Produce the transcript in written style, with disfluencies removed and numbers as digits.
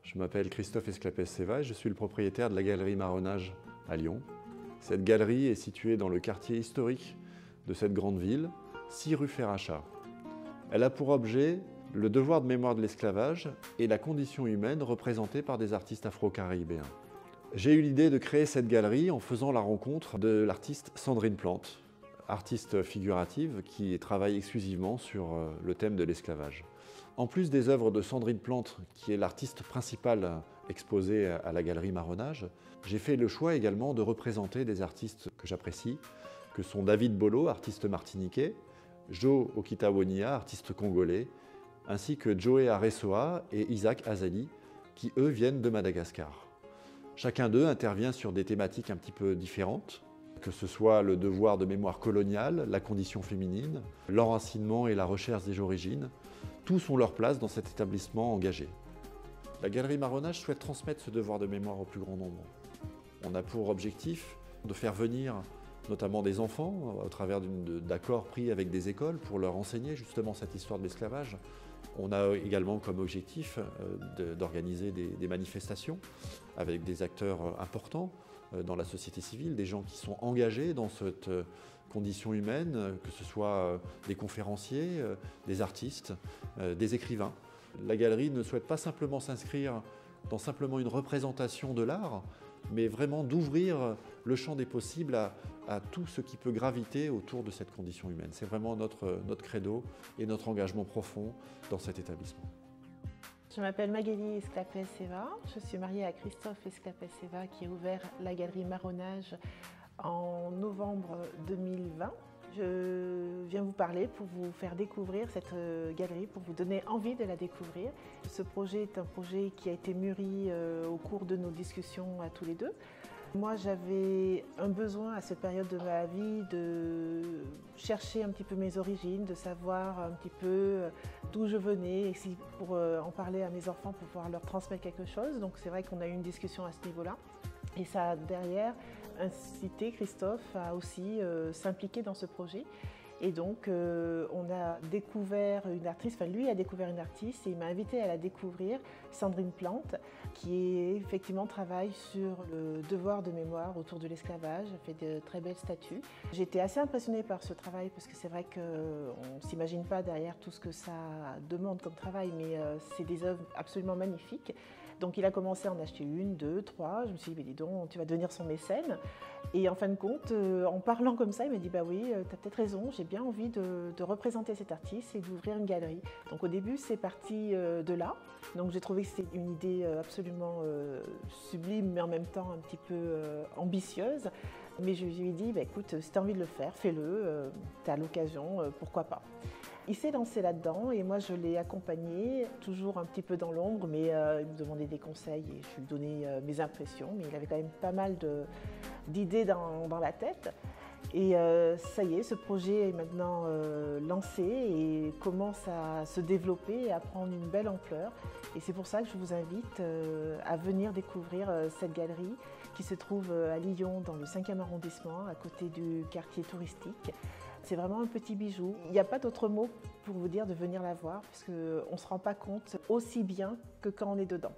Je m'appelle Christophe Esclapès-Seva et je suis le propriétaire de la galerie Marronage à Lyon. Cette galerie est située dans le quartier historique de cette grande ville, 6 rue Ferrachat. Elle a pour objet le devoir de mémoire de l'esclavage et la condition humaine représentée par des artistes afro-caribéens. J'ai eu l'idée de créer cette galerie en faisant la rencontre de l'artiste Sandrine Plante, artiste figurative qui travaille exclusivement sur le thème de l'esclavage. En plus des œuvres de Sandrine Plante, qui est l'artiste principal exposé à la galerie Marronage, j'ai fait le choix également de représenter des artistes que j'apprécie, que sont David Bolo, artiste martiniquais, Joe Okitawonia, artiste congolais, ainsi que Joey Aresoa et Isaac Azali, qui eux viennent de Madagascar. Chacun d'eux intervient sur des thématiques un petit peu différentes, que ce soit le devoir de mémoire coloniale, la condition féminine, l'enracinement et la recherche des origines. Tous ont leur place dans cet établissement engagé. La galerie Marronage souhaite transmettre ce devoir de mémoire au plus grand nombre. On a pour objectif de faire venir notamment des enfants au travers d'accords pris avec des écoles pour leur enseigner justement cette histoire de l'esclavage. On a également comme objectif d'organiser des manifestations avec des acteurs importants dans la société civile, des gens qui sont engagés dans cette condition humaine, que ce soit des conférenciers, des artistes, des écrivains. La galerie ne souhaite pas simplement s'inscrire dans simplement une représentation de l'art, mais vraiment d'ouvrir le champ des possibles à tout ce qui peut graviter autour de cette condition humaine. C'est vraiment notre credo et notre engagement profond dans cet établissement. Je m'appelle Magali Esclapès-Seva, je suis mariée à Christophe Esclapès-Seva qui a ouvert la galerie Marronage en novembre 2020. Je viens vous parler pour vous faire découvrir cette galerie, pour vous donner envie de la découvrir. Ce projet est un projet qui a été mûri au cours de nos discussions à tous les deux. Moi, j'avais un besoin à cette période de ma vie de chercher un petit peu mes origines, de savoir un petit peu d'où je venais, et pour en parler à mes enfants, pour pouvoir leur transmettre quelque chose. Donc c'est vrai qu'on a eu une discussion à ce niveau-là. Et ça a derrière incité Christophe à aussi s'impliquer dans ce projet. Et donc on a découvert une artiste, enfin lui a découvert une artiste et il m'a invité à la découvrir, Sandrine Plante, qui effectivement travaille sur le devoir de mémoire autour de l'esclavage, elle fait de très belles statues. J'ai été assez impressionnée par ce travail parce que c'est vrai qu'on ne s'imagine pas derrière tout ce que ça demande comme travail, mais c'est des œuvres absolument magnifiques. Donc il a commencé à en acheter une, deux, trois. Je me suis dit, mais dis donc, tu vas devenir son mécène. Et en fin de compte, en parlant comme ça, il m'a dit, bah oui, tu as peut-être raison, j'ai bien envie de représenter cet artiste et d'ouvrir une galerie. Donc au début, c'est parti de là. Donc j'ai trouvé que c'était une idée absolument sublime, mais en même temps un petit peu ambitieuse. Mais je lui ai dit, bah, écoute, si tu as envie de le faire, fais-le, tu as l'occasion, pourquoi pas. Il s'est lancé là-dedans et moi je l'ai accompagné, toujours un petit peu dans l'ombre, mais il me demandait des conseils et je lui donnais mes impressions. Mais il avait quand même pas mal d'idées dans la tête. Et ça y est, ce projet est maintenant lancé et commence à se développer et à prendre une belle ampleur. Et c'est pour ça que je vous invite à venir découvrir cette galerie qui se trouve à Lyon, dans le 5e arrondissement, à côté du quartier touristique. C'est vraiment un petit bijou. Il n'y a pas d'autre mot pour vous dire de venir la voir, parce qu'on ne se rend pas compte aussi bien que quand on est dedans.